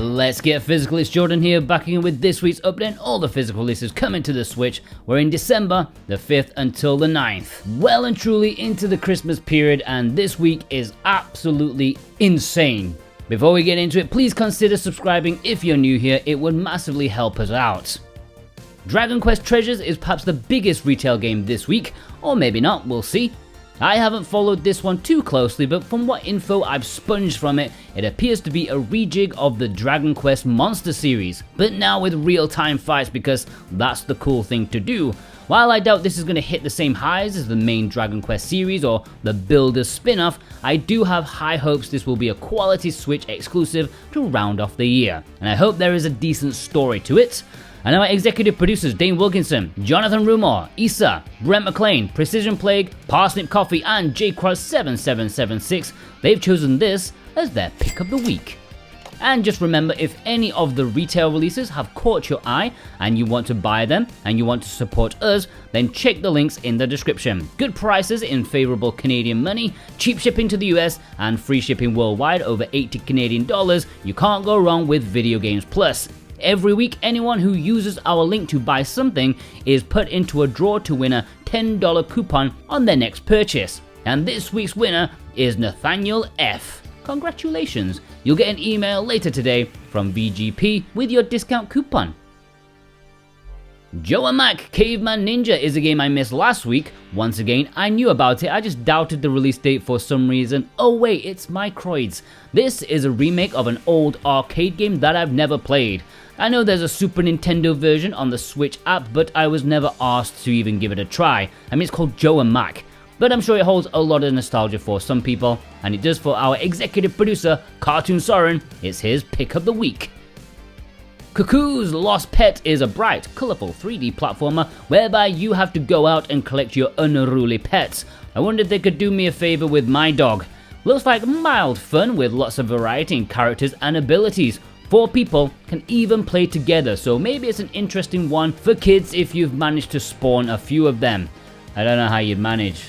Let's get physical. It's Jordan here, back again with this week's update and all the physical releases coming to the Switch. We're in December the 5th until the 9th. Well and truly into the Christmas period, and this week is absolutely insane. Before we get into it, please consider subscribing if you're new here. It would massively help us out. Dragon Quest Treasures is perhaps the biggest retail game this week, or maybe not, we'll see. I haven't followed this one too closely, but from what info I've sponged from it, it appears to be a rejig of the Dragon Quest Monster series, but now with real-time fights because that's the cool thing to do. While I doubt this is going to hit the same highs as the main Dragon Quest series or the Builders spin-off, I do have high hopes this will be a quality Switch exclusive to round off the year, and I hope there is a decent story to it. And our executive producers Dane Wilkinson, Jonathan Rumor, Issa, Brent McLean, Precision Plague, Parsnip Coffee and JCross7776, they've chosen this as their pick of the week. And just remember, if any of the retail releases have caught your eye and you want to buy them and you want to support us, then check the links in the description. Good prices in favourable Canadian money, cheap shipping to the US and free shipping worldwide over $80 Canadian. You can't go wrong with Video Games Plus. Every week, anyone who uses our link to buy something is put into a draw to win a $10 coupon on their next purchase. And this week's winner is Nathaniel F. Congratulations! You'll get an email later today from VGP with your discount coupon. Mac Caveman Ninja is a game I missed last week. Once again, I knew about it, I just doubted the release date for some reason. Oh wait, it's Microids. This is a remake of an old arcade game that I've never played. I know there's a Super Nintendo version on the Switch app, but I was never asked to even give it a try. I mean, it's called Joe and Mac, but I'm sure it holds a lot of nostalgia for some people, and it does for our executive producer, Cartoon Soren. It's his pick of the week. Kukoos Lost Pet is a bright, colourful 3D platformer whereby you have to go out and collect your unruly pets. I wonder if they could do me a favour with my dog. Looks like mild fun with lots of variety in characters and abilities. 4 people can even play together, so maybe it's an interesting one for kids if you've managed to spawn a few of them. I don't know how you'd manage.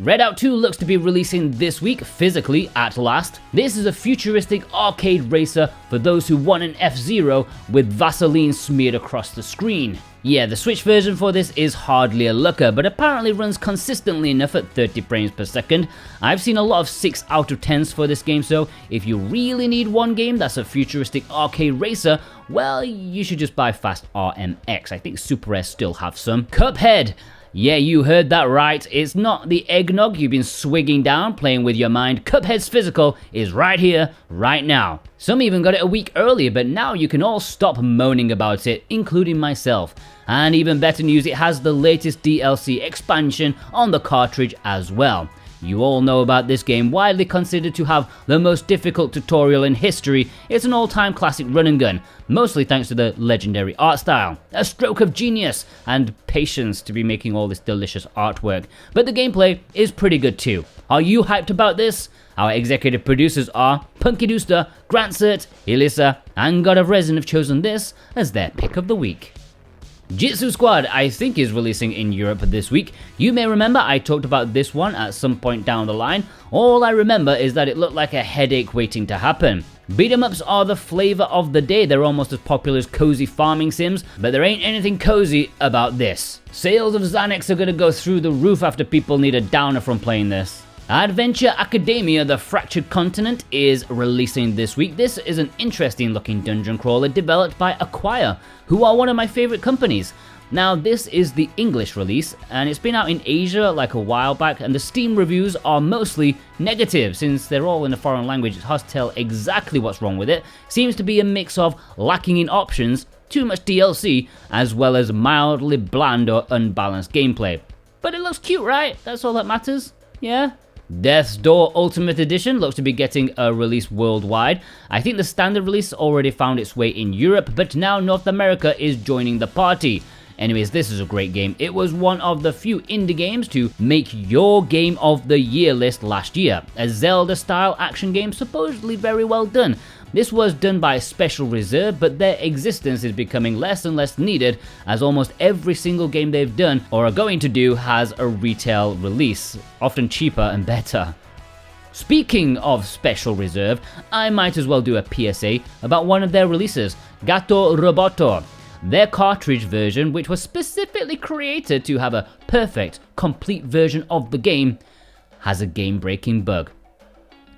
Redout 2 looks to be releasing this week, physically at last. This is a futuristic arcade racer for those who want an F-Zero with Vaseline smeared across the screen. Yeah, the Switch version for this is hardly a looker, but apparently runs consistently enough at 30 frames per second. I've seen a lot of 6 out of 10s for this game, so if you really need one game that's a futuristic arcade racer, well, you should just buy Fast RMX. I think Super S still have some. Cuphead! Yeah, you heard that right. It's not the eggnog you've been swigging down playing with your mind. Cuphead's physical is right here, right now. Some even got it a week earlier, but now you can all stop moaning about it, including myself. And even better news, it has the latest DLC expansion on the cartridge as well. You all know about this game, widely considered to have the most difficult tutorial in history. It's an all-time classic run and gun, mostly thanks to the legendary art style. A stroke of genius and patience to be making all this delicious artwork. But the gameplay is pretty good too. Are you hyped about this? Our executive producers are Punky Dooster, Grant Cert, Elissa, and God of Resin have chosen this as their pick of the week. Jitsu Squad, I think, is releasing in Europe this week. You may remember I talked about this one at some point down the line. All I remember is that it looked like a headache waiting to happen. Beat 'em ups are the flavour of the day. They're almost as popular as cozy farming sims, but there ain't anything cozy about this. Sales of Xanax are gonna go through the roof after people need a downer from playing this. Adventure Academia: The Fractured Continent is releasing this week. This is an interesting looking dungeon crawler developed by Acquire, who are one of my favourite companies. Now, this is the English release, and it's been out in Asia like a while back, and the Steam reviews are mostly negative. Since they're all in a foreign language, it's hard to tell exactly what's wrong with it. Seems to be a mix of lacking in options, too much DLC, as well as mildly bland or unbalanced gameplay. But it looks cute, right? That's all that matters, yeah? Death's Door Ultimate Edition looks to be getting a release worldwide. I think the standard release already found its way in Europe, but now North America is joining the party. Anyways, this is a great game. It was one of the few indie games to make your Game of the Year list last year. A Zelda-style action game, supposedly very well done. This was done by Special Reserve, but their existence is becoming less and less needed as almost every single game they've done or are going to do has a retail release, often cheaper and better. Speaking of Special Reserve, I might as well do a PSA about one of their releases, Gato Roboto. Their cartridge version, which was specifically created to have a perfect, complete version of the game, has a game-breaking bug,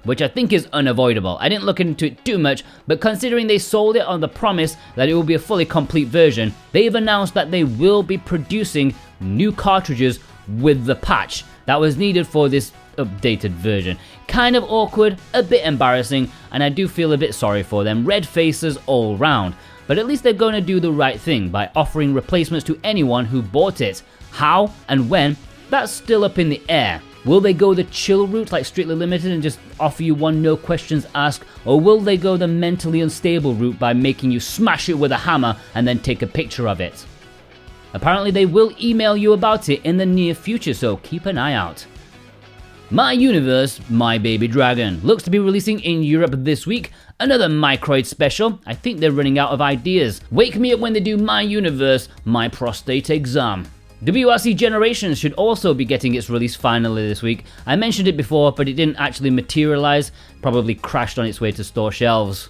which I think is unavoidable. I didn't look into it too much, but considering they sold it on the promise that it will be a fully complete version, they've announced that they will be producing new cartridges with the patch that was needed for this updated version. Kind of awkward, a bit embarrassing, and I do feel a bit sorry for them. Red faces all round. But at least they're going to do the right thing by offering replacements to anyone who bought it. How and when, that's still up in the air. Will they go the chill route like Strictly Limited and just offer you one no questions asked, or will they go the mentally unstable route by making you smash it with a hammer and then take a picture of it? Apparently they will email you about it in the near future, so keep an eye out. My Universe, My Baby Dragon looks to be releasing in Europe this week. Another Microid special. I think they're running out of ideas. Wake me up when they do My Universe, My Prostate Exam. WRC Generations should also be getting its release finally this week. I mentioned it before, but it didn't actually materialize. Probably crashed on its way to store shelves.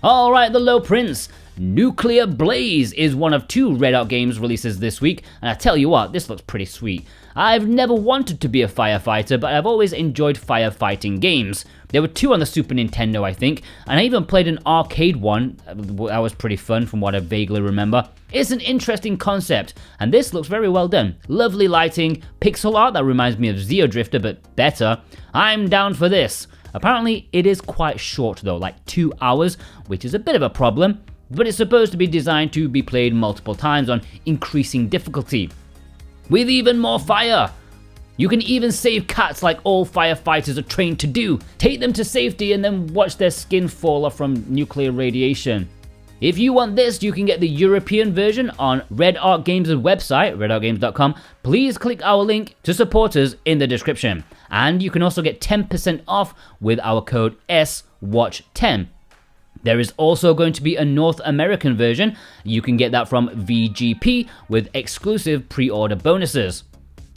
Alright, The Low Prince. Nuclear Blaze is one of 2 Redout games releases this week, and I tell you what, this looks pretty sweet. I've never wanted to be a firefighter, but I've always enjoyed firefighting games. There were 2 on the Super Nintendo, I think, and I even played an arcade one. That was pretty fun from what I vaguely remember. It's an interesting concept, and this looks very well done. Lovely lighting, pixel art that reminds me of Xeodrifter, but better. I'm down for this. Apparently, it is quite short though, like 2 hours, which is a bit of a problem, but it's supposed to be designed to be played multiple times on increasing difficulty. With even more fire! You can even save cats like all firefighters are trained to do. Take them to safety and then watch their skin fall off from nuclear radiation. If you want this, you can get the European version on Red Art Games' website, redoutgames.com. Please click our link to support us in the description. And you can also get 10% off with our code SWATCH10. There is also going to be a North American version. You can get that from VGP with exclusive pre-order bonuses.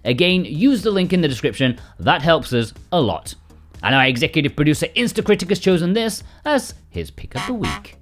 Again, use the link in the description, that helps us a lot. And our executive producer Instacritic has chosen this as his pick of the week.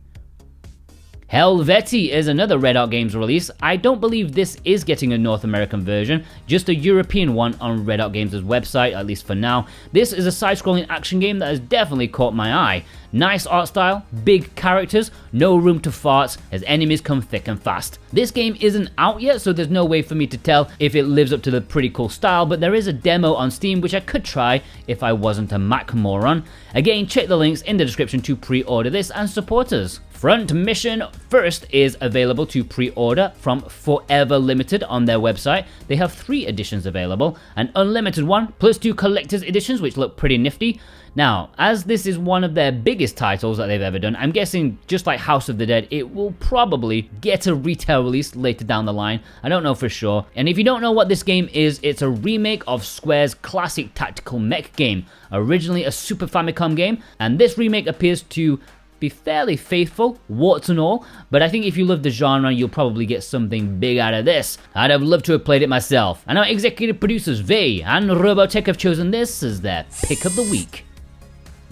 Helvetii is another Redout Games release. I don't believe this is getting a North American version, just a European one on Redout Games' website, at least for now. This is a side-scrolling action game that has definitely caught my eye. Nice art style, big characters, no room to fart as enemies come thick and fast. This game isn't out yet, so there's no way for me to tell if it lives up to the pretty cool style, but there is a demo on Steam which I could try if I wasn't a Mac moron. Again, check the links in the description to pre-order this and support us. Front Mission First is available to pre-order from Forever Limited on their website. They have 3 editions available, an unlimited one, plus 2 collector's editions which look pretty nifty. Now, as this is one of their biggest titles that they've ever done, I'm guessing just like House of the Dead, it will probably get a retail release later down the line. I don't know for sure. And if you don't know what this game is, it's a remake of Square's classic tactical mech game, originally a Super Famicom game, and this remake appears to be fairly faithful, warts and all, but I think if you love the genre, you'll probably get something big out of this. I'd have loved to have played it myself. And our executive producers Vey and Robotech have chosen this as their pick of the week.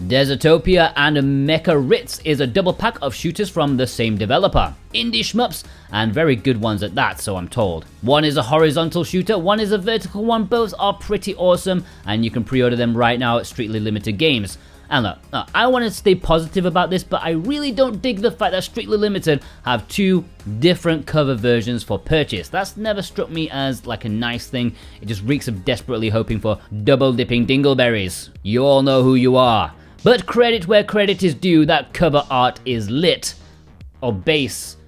Dezatopia and Mecha Ritz is a double pack of shooters from the same developer. Indie shmups, and very good ones at that, so I'm told. One is a horizontal shooter, one is a vertical one, both are pretty awesome, and you can pre-order them right now at Strictly Limited Games. And look, I want to stay positive about this, but I really don't dig the fact that Strictly Limited have 2 different cover versions for purchase. That's never struck me as like a nice thing. It just reeks of desperately hoping for double dipping dingleberries. You all know who you are. But credit where credit is due, that cover art is lit. Or base.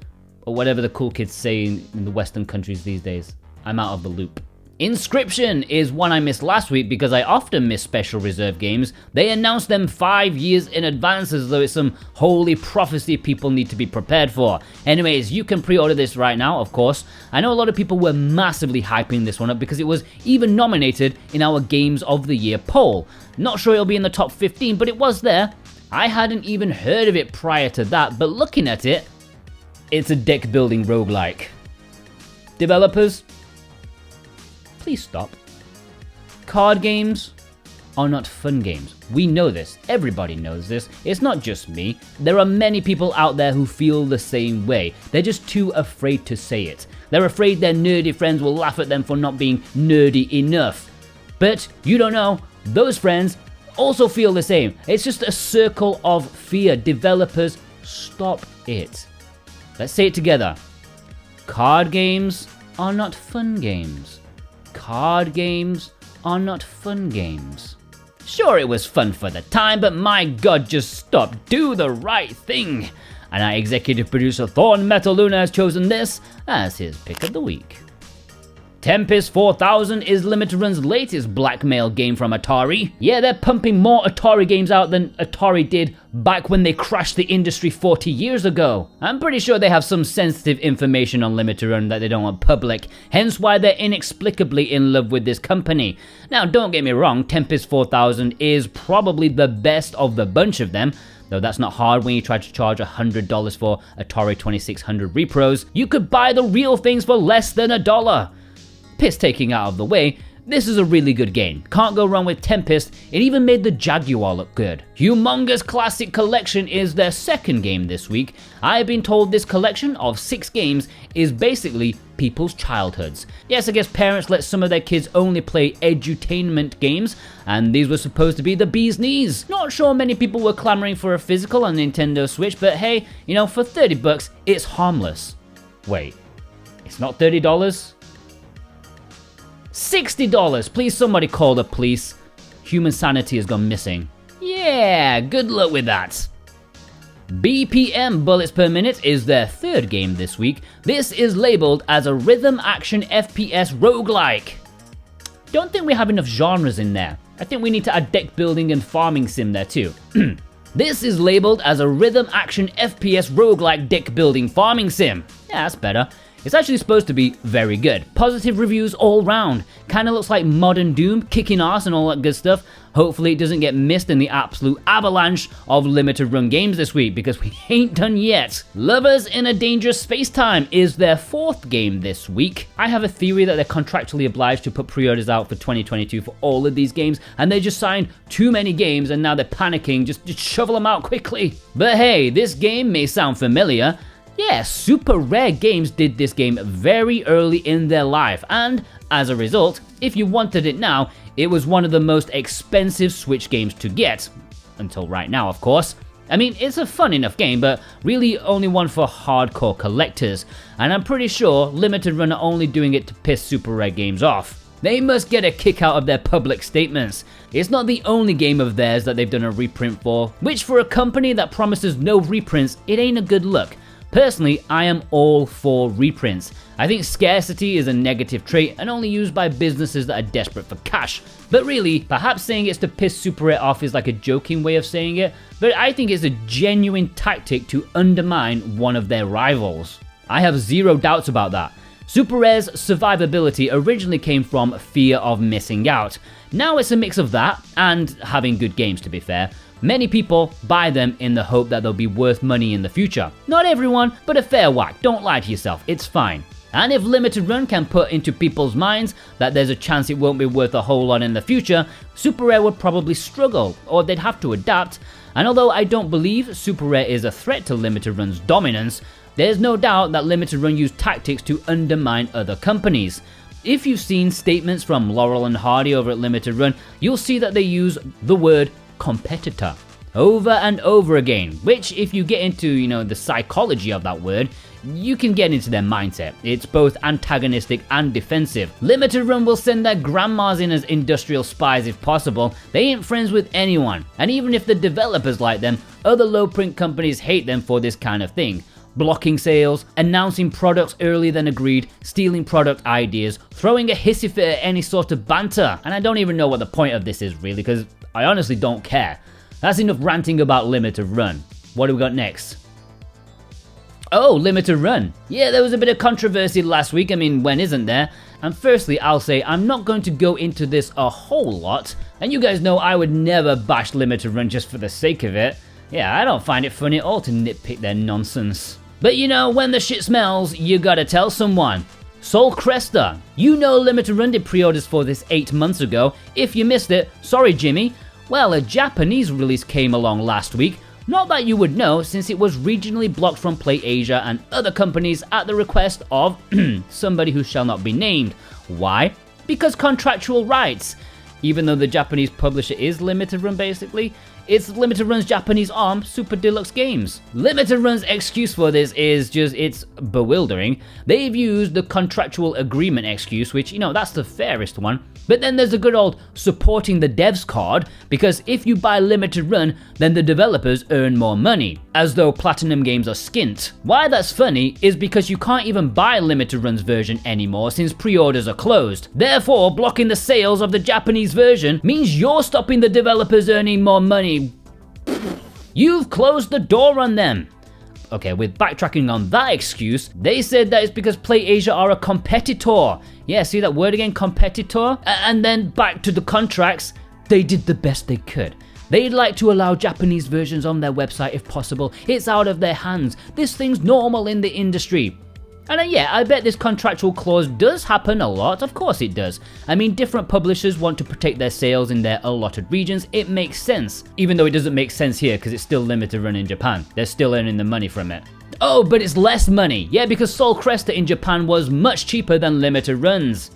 Or whatever the cool kids say in the Western countries these days. I'm out of the loop. Inscryption is one I missed last week because I often miss special reserve games. They announced them 5 years in advance as though it's some holy prophecy people need to be prepared for. Anyways, you can pre-order this right now, of course. I know a lot of people were massively hyping this one up because it was even nominated in our Games of the Year poll. Not sure it'll be in the top 15, but it was there. I hadn't even heard of it prior to that, but looking at it, it's a deck building roguelike. Developers, please stop. Card games, are not fun games. We know this. Everybody knows this. It's not just me. There are many people out there who feel the same way. They're just too afraid to say it. They're afraid their nerdy friends will laugh at them for not being nerdy enough. But you don't know, those friends also feel the same. It's just a circle of fear. Developers, stop it. Let's say it together. Card games are not fun games. Card games are not fun games. Sure, it was fun for the time, but my god, just stop. Do the right thing. And our executive producer Thorn Metal Luna has chosen this as his pick of the week. Tempest 4000 is Limited Run's latest blackmail game from Atari. Yeah, they're pumping more Atari games out than Atari did back when they crashed the industry 40 years ago. I'm pretty sure they have some sensitive information on Limited Run that they don't want public, hence why they're inexplicably in love with this company. Now, don't get me wrong, Tempest 4000 is probably the best of the bunch of them, though that's not hard when you try to charge $100 for Atari 2600 repros. You could buy the real things for less than $1. Piss taking out of the way, this is a really good game. Can't go wrong with Tempest, it even made the Jaguar look good. Humongous Classic Collection is their second game this week. I've been told this collection of 6 games is basically people's childhoods. Yes, I guess parents let some of their kids only play edutainment games, and these were supposed to be the bee's knees. Not sure many people were clamoring for a physical on Nintendo Switch, but hey, you know, for $30, it's harmless. Wait, it's not $30? $60! Please somebody call the police. Human sanity has gone missing. Yeah, good luck with that. BPM Bullets Per Minute is their third game this week. This is labeled as a rhythm action FPS roguelike. Don't think we have enough genres in there. I think we need to add deck building and farming sim there too. This is labeled as a rhythm action FPS roguelike deck building farming sim. Yeah, that's better. It's actually supposed to be very good. Positive reviews all round. Kinda looks like modern Doom, kicking ass and all that good stuff. Hopefully it doesn't get missed in the absolute avalanche of limited run games this week, because we ain't done yet. Lovers in a Dangerous Spacetime is their fourth game this week. I have a theory that they're contractually obliged to put pre-orders out for 2022 for all of these games, and they just signed too many games and now they're panicking, just shovel them out quickly. But hey, this game may sound familiar. Yeah, Super Rare Games did this game very early in their life, and as a result, if you wanted it now, it was one of the most expensive Switch games to get. Until right now, of course. I mean, it's a fun enough game, but really only one for hardcore collectors, and I'm pretty sure Limited Run are only doing it to piss Super Rare Games off. They must get a kick out of their public statements. It's not the only game of theirs that they've done a reprint for, which for a company that promises no reprints, it ain't a good look. Personally, I am all for reprints. I think scarcity is a negative trait and only used by businesses that are desperate for cash. But really, perhaps saying it's to piss Super Rare off is like a joking way of saying it, but I think it's a genuine tactic to undermine one of their rivals. I have zero doubts about that. Super Rare's survivability originally came from fear of missing out. Now it's a mix of that, and having good games to be fair. Many people buy them in the hope that they'll be worth money in the future. Not everyone, but a fair whack. Don't lie to yourself, it's fine. And if Limited Run can put into people's minds that there's a chance it won't be worth a whole lot in the future, Super Rare would probably struggle, or they'd have to adapt. And although I don't believe Super Rare is a threat to Limited Run's dominance, there's no doubt that Limited Run use tactics to undermine other companies. If you've seen statements from Laurel and Hardy over at Limited Run, you'll see that they use the word competitor over and over again, which if you get into, the psychology of that word, you can get into their mindset. It's both antagonistic and defensive. Limited Run will send their grandmas in as industrial spies if possible. They ain't friends with anyone, and even if the developers like them, other low print companies hate them for this kind of thing. Blocking sales, announcing products earlier than agreed, stealing product ideas, throwing a hissy fit at any sort of banter. And I don't even know what the point of this is really, because I honestly don't care. That's enough ranting about Limited Run. What do we got next? Oh, Limited Run. Yeah, there was a bit of controversy last week. I mean, when isn't there? And firstly, I'll say I'm not going to go into this a whole lot. And you guys know I would never bash Limited Run just for the sake of it. Yeah, I don't find it funny at all to nitpick their nonsense. But when the shit smells, you gotta tell someone. Sol Cresta. You know Limited Run did pre-orders for this 8 months ago. If you missed it, sorry Jimmy. Well, a Japanese release came along last week. Not that you would know, since it was regionally blocked from Play Asia and other companies at the request of somebody who shall not be named. Why? Because contractual rights. Even though the Japanese publisher is Limited Run basically, it's Limited Run's Japanese arm, Super Deluxe Games. Limited Run's excuse for this is just, it's bewildering. They've used the contractual agreement excuse, which, that's the fairest one. But then there's a good old supporting the devs card, because if you buy Limited Run, then the developers earn more money, as though Platinum games are skint. Why that's funny is because you can't even buy Limited Run's version anymore since pre-orders are closed. Therefore, blocking the sales of the Japanese version means you're stopping the developers earning more money. You've closed the door on them. Okay, with backtracking on that excuse, they said that it's because Play Asia are a competitor. Yeah, see that word again, competitor? And then back to the contracts, they did the best they could. They'd like to allow Japanese versions on their website if possible. It's out of their hands. This thing's normal in the industry. And yeah, I bet this contractual clause does happen a lot, of course it does. I mean, different publishers want to protect their sales in their allotted regions, it makes sense. Even though it doesn't make sense here because it's still Limited Run in Japan. They're still earning the money from it. Oh, but it's less money. Yeah, because Sol Cresta in Japan was much cheaper than Limited Runs.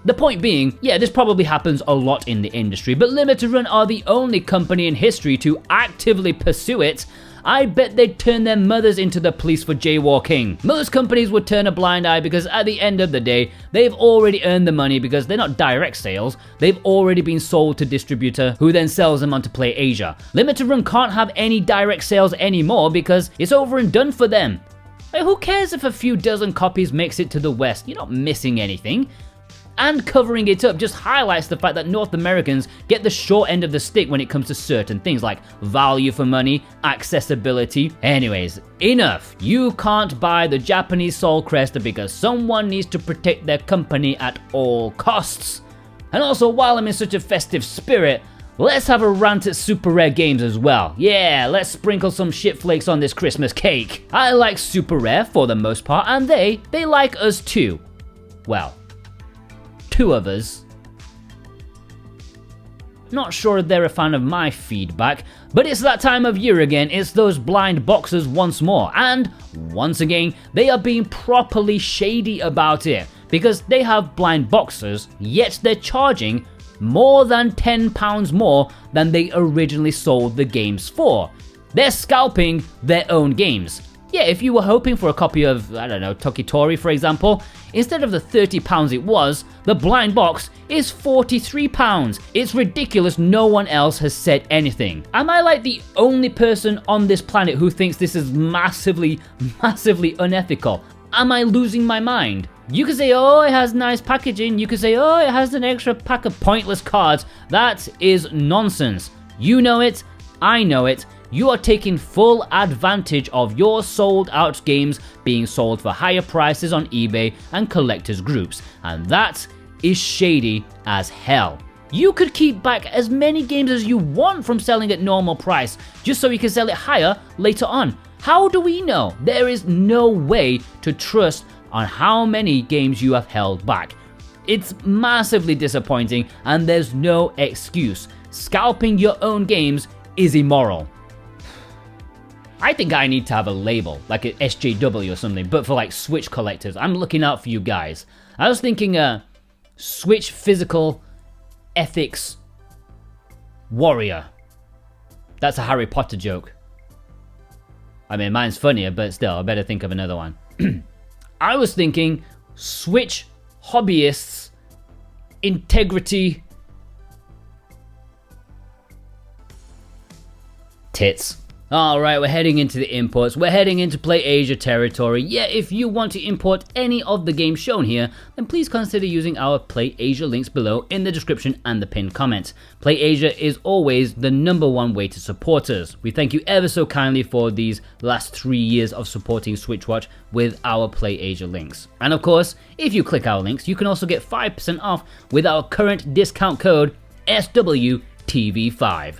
The point being, yeah, this probably happens a lot in the industry, but Limited Run are the only company in history to actively pursue it. I bet they'd turn their mothers into the police for jaywalking. Most companies would turn a blind eye because at the end of the day, they've already earned the money because they're not direct sales. They've already been sold to distributor who then sells them onto Play Asia. Limited Run can't have any direct sales anymore because it's over and done for them. Like, who cares if a few dozen copies makes it to the West? You're not missing anything. And covering it up just highlights the fact that North Americans get the short end of the stick when it comes to certain things like value for money, accessibility. Anyways, enough. You can't buy the Japanese Sol Cresta because someone needs to protect their company at all costs. And also, while I'm in such a festive spirit, let's have a rant at Super Rare Games as well. Yeah, let's sprinkle some shit flakes on this Christmas cake. I like Super Rare for the most part, and they like us too. Well, two of us. Not sure they're a fan of my feedback, but it's that time of year again. It's those blind boxers once more, and once again they are being properly shady about it because they have blind boxers, yet they're charging more than £10 more than they originally sold the games for. They're scalping their own games. Yeah, if you were hoping for a copy of, I don't know, Tokitori for example, instead of the £30 it was, the blind box is £43. It's ridiculous no one else has said anything. Am I like the only person on this planet who thinks this is massively unethical? Am I losing my mind? You could say, oh, it has nice packaging. You could say, oh, it has an extra pack of pointless cards. That is nonsense. You know it, I know it. You are taking full advantage of your sold out games being sold for higher prices on eBay and collectors groups, and that is shady as hell. You could keep back as many games as you want from selling at normal price, just so you can sell it higher later on. How do we know? There is no way to trust on how many games you have held back. It's massively disappointing, and there's no excuse. Scalping your own games is immoral. I think I need to have a label, like an SJW or something, but for like Switch collectors. I'm looking out for you guys. I was thinking Switch Physical Ethics Warrior. That's a Harry Potter joke. I mean, mine's funnier, but still, I better think of another one. I was thinking Switch Hobbyists Integrity Tits. Alright, we're heading into the imports. We're heading into Play Asia territory. Yeah, if you want to import any of the games shown here, then please consider using our Play Asia links below in the description and the pinned comment. Play Asia is always the #1 way to support us. We thank you ever so kindly for these last 3 years of supporting SwitchWatch with our Play Asia links. And of course, if you click our links, you can also get 5% off with our current discount code SWTV5.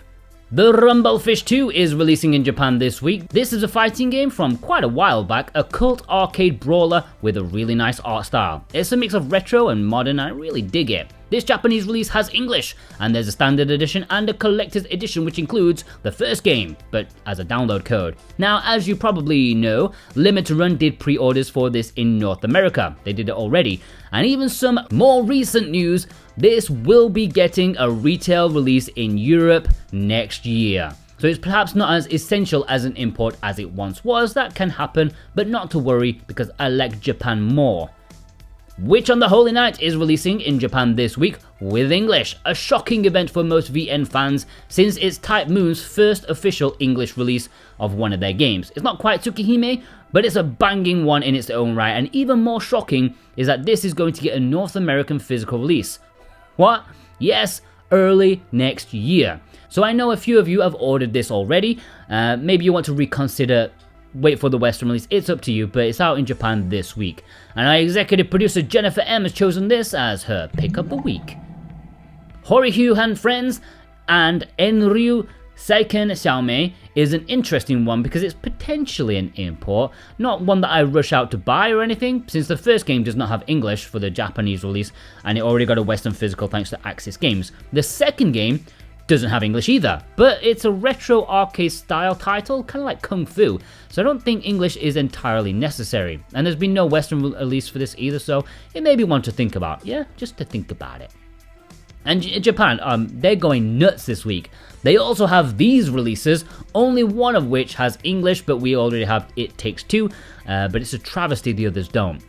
The Rumblefish 2 is releasing in Japan this week. This is a fighting game from quite a while back, a cult arcade brawler with a really nice art style. It's a mix of retro and modern, and I really dig it. This Japanese release has English, and there's a standard edition and a collector's edition which includes the first game, but as a download code. Now, as you probably know, Limited Run did pre-orders for this in North America. They did it already. And even some more recent news, this will be getting a retail release in Europe next year. So it's perhaps not as essential as an import as it once was. That can happen, but not to worry because I like Japan more. Witch on the Holy Night is releasing in Japan this week with English, a shocking event for most VN fans since it's Type Moon's first official English release of one of their games. It's not quite Tsukihime, but it's a banging one in its own right, and even more shocking is that this is going to get a North American physical release. What? Yes, early next year. So I know a few of you have ordered this already. Maybe you want to reconsider, wait for the Western release. It's up to you, but it's out in Japan this week. And our executive producer Jennifer M has chosen this as her pick of the week. Horgihugh and Friends and Enryuu Seiken Xiao-Mei is an interesting one because it's potentially an import, not one that I rush out to buy or anything, since the first game does not have English for the Japanese release and it already got a Western physical thanks to Axis Games. The second game doesn't have English either, but it's a retro arcade style title, kind of like Kung Fu, so I don't think English is entirely necessary. And there's been no Western release for this either, so it may be one to think about. Yeah, just to think about it. And Japan, they're going nuts this week. They also have these releases, only one of which has English, but we already have It Takes Two, but it's a travesty the others don't.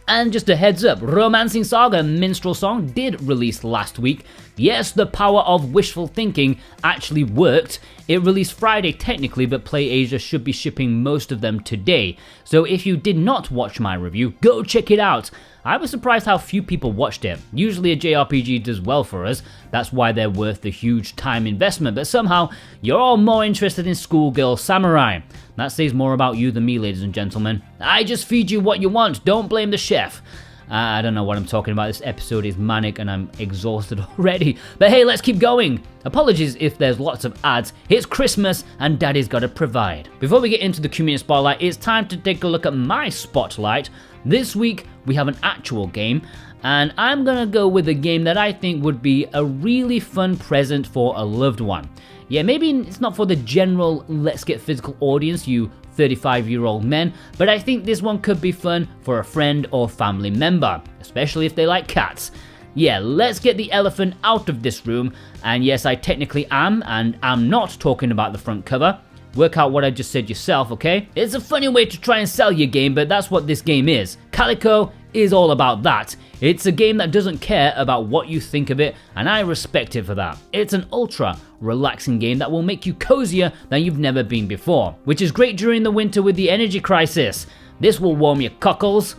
And just a heads up, Romancing Saga Minstrel Song did release last week. Yes, the power of wishful thinking actually worked. It released Friday technically, but PlayAsia should be shipping most of them today. So if you did not watch my review, go check it out. I was surprised how few people watched it. Usually a JRPG does well for us, that's why they're worth the huge time investment, but somehow you're all more interested in Schoolgirl Samurai. That says more about you than me, ladies and gentlemen. I just feed you what you want, don't blame the chef. I don't know what I'm talking about, this episode is manic and I'm exhausted already. But hey, let's keep going. Apologies if there's lots of ads, it's Christmas and Daddy's gotta provide. Before we get into the community spotlight, it's time to take a look at my spotlight. This week we have an actual game, and I'm gonna go with a game that I think would be a really fun present for a loved one. Yeah, maybe it's not for the general let's get physical audience, you 35-year-old men, but I think this one could be fun for a friend or family member, especially if they like cats. Yeah, let's get the elephant out of this room, and yes, I technically am, and I'm not talking about the front cover. Work out what I just said yourself, okay? It's a funny way to try and sell your game, but that's what this game is. Calico is all about that. It's a game that doesn't care about what you think of it, and I respect it for that. It's an ultra relaxing game that will make you cozier than you've never been before, which is great during the winter with the energy crisis. This will warm your cockles.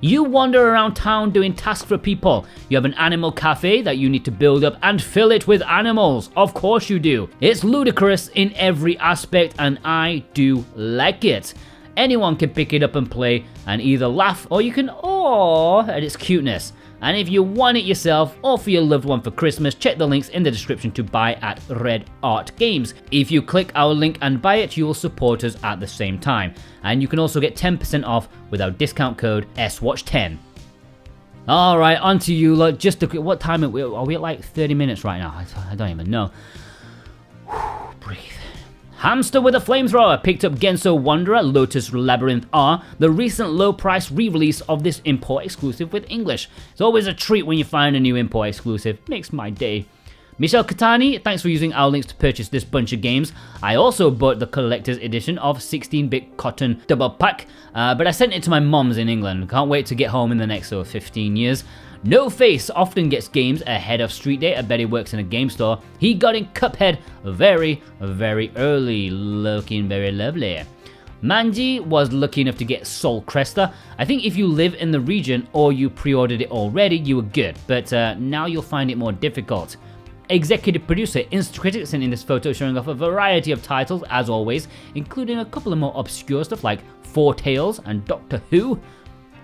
You wander around town doing tasks for people. You have an animal cafe that you need to build up and fill it with animals. Of course you do. It's ludicrous in every aspect and I do like it. Anyone can pick it up and play and either laugh or you can awe at its cuteness. And if you want it yourself or for your loved one for Christmas, check the links in the description to buy at Red Art Games. If you click our link and buy it, you will support us at the same time. And you can also get 10% off with our discount code SWATCH10. Alright, on to you lot. Just a quick, what time are we at like 30 minutes right now? I don't even know. Breathe. Hamster with a Flamethrower picked up Genso Wanderer Lotus Labyrinth R, the recent low-price re-release of this import exclusive with English. It's always a treat when you find a new import exclusive. Makes my day. Michelle Katani, thanks for using our links to purchase this bunch of games. I also bought the collector's edition of 16-bit Cotton Double Pack, but I sent it to my mom's in England. Can't wait to get home in the next 15 years. No Face often gets games ahead of Street Day. I bet he works in a game store. He got in Cuphead very, very early, looking very lovely. Manji was lucky enough to get Soul Cresta. I think if you live in the region or you pre-ordered it already, you were good, but now you'll find it more difficult. Executive producer Instacritic sent in this photo showing off a variety of titles, as always, including a couple of more obscure stuff like Four Tales and Doctor Who.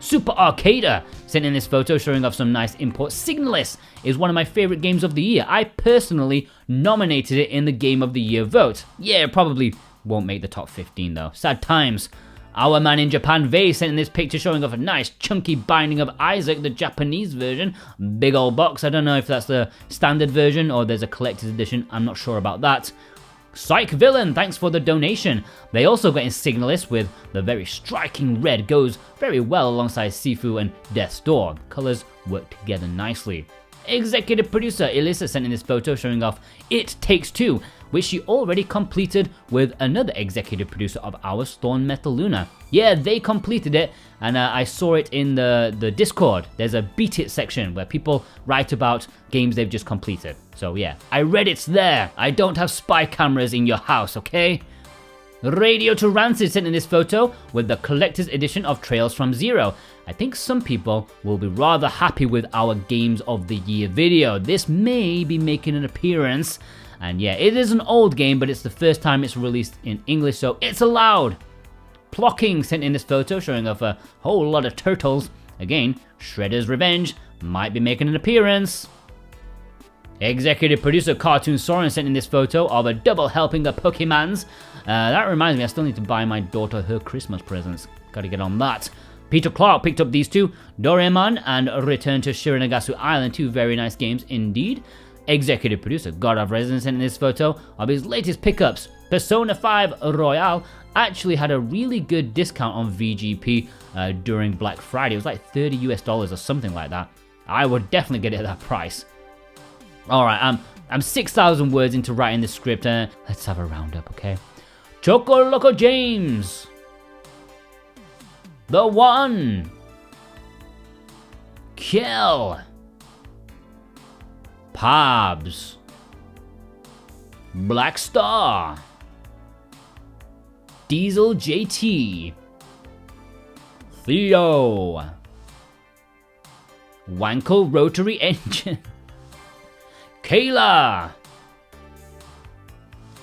Super Arcader sent in this photo showing off some nice imports. Signalis is one of my favorite games of the year. I personally nominated it in the Game of the Year vote. Yeah, it probably won't make the top 15 though. Sad times. Our man in Japan, Vei, sent in this picture showing off a nice chunky binding of Isaac, the Japanese version. Big old box. I don't know if that's the standard version or there's a collector's edition. I'm not sure about that. Psych Villain, thanks for the donation. They also got in Signalis with the very striking red, goes very well alongside Sifu and Death's Door. Colors work together nicely. Executive producer Elisa sent in this photo showing off It Takes Two, which she already completed with another executive producer of ours, Thorn Metal Luna. Yeah, they completed it, and I saw it in the Discord. There's a Beat It section where people write about games they've just completed. So yeah, I read it's there. I don't have spy cameras in your house, okay? Radio to Rancid sent in this photo with the collector's edition of Trails from Zero. I think some people will be rather happy with our Games of the Year video. This may be making an appearance. And yeah, it is an old game, but it's the first time it's released in English, so it's allowed. Plocking sent in this photo showing off a whole lot of turtles. Again, Shredder's Revenge might be making an appearance. Executive producer Cartoon Soren sent in this photo of a double helping of Pokemans. That reminds me, I still need to buy my daughter her Christmas presents. Gotta get on that. Peter Clark picked up these two, Doraemon and Return to Shiranagasu Island, two very nice games indeed. Executive producer God of Resin sent in this photo of his latest pickups. Persona 5 Royale actually had a really good discount on VGP during Black Friday. It was like $30 or something like that. I would definitely get it at that price. Alright, I'm 6,000 words into writing this script. Let's have a roundup, okay? Choco Loco James. The One. Kill. Pabs. Black Star. Diesel JT. Theo. Wankel Rotary Engine. Kayla.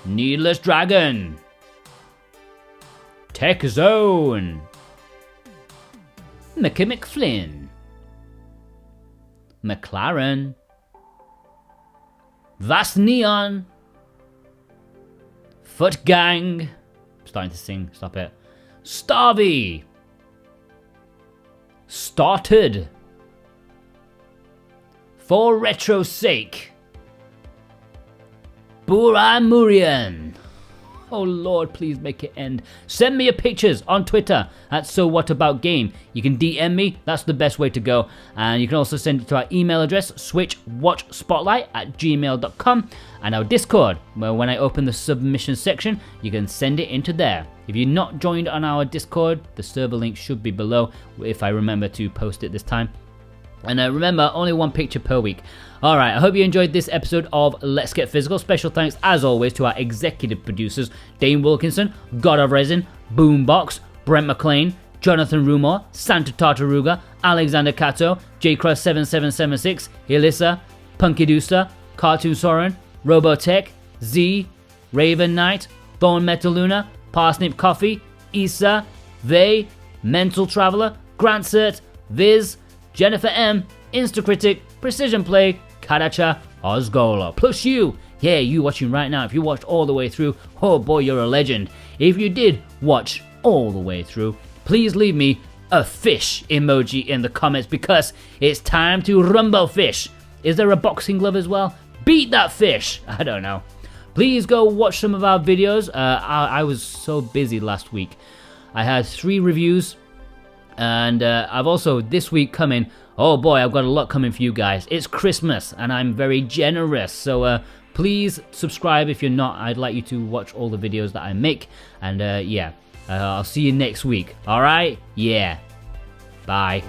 Needless Dragon. Tech Zone. Mecha McFlynn. McLaren. Vast Neon. Foot Gang. I'm starting to sing, stop it. Starvey. Started. For Retro's Sake. Burai Murian. Oh Lord, please make it end. Send me your pictures on Twitter at SoWhatAboutGame. You can DM me, that's the best way to go. And you can also send it to our email address, switchwatchspotlight@gmail.com. And our Discord, where when I open the submission section, you can send it into there. If you're not joined on our Discord, the server link should be below if I remember to post it this time. And remember, only one picture per week. Alright, I hope you enjoyed this episode of Let's Get Physical. Special thanks, as always, to our executive producers, Dane Wilkinson, God of Resin, Boombox, Brent McLean, Jonathan Rumor, Santa Tartaruga, Alexander Cato, JCross7776, Elissa, Punky Dooster, Cartoon Soren, Robotech, Z, Raven Knight, Thorn Metal Luna, Parsnip Coffee, Issa, Vei, Mental Traveler, Grant Cert, Viz, Jennifer M, Instacritic, Precision Play, Karacha, Ozgola. Plus you, yeah, you watching right now. If you watched all the way through, oh boy, you're a legend. If you did watch all the way through, please leave me a fish emoji in the comments because it's time to rumble fish. Is there a boxing glove as well? Beat that fish. I don't know. Please go watch some of our videos. I was so busy last week. I had 3 reviews. And I've also, this week coming, oh boy, I've got a lot coming for you guys. It's Christmas, and I'm very generous. So please subscribe if you're not. I'd like you to watch all the videos that I make. And yeah, I'll see you next week. Alright? Yeah. Bye.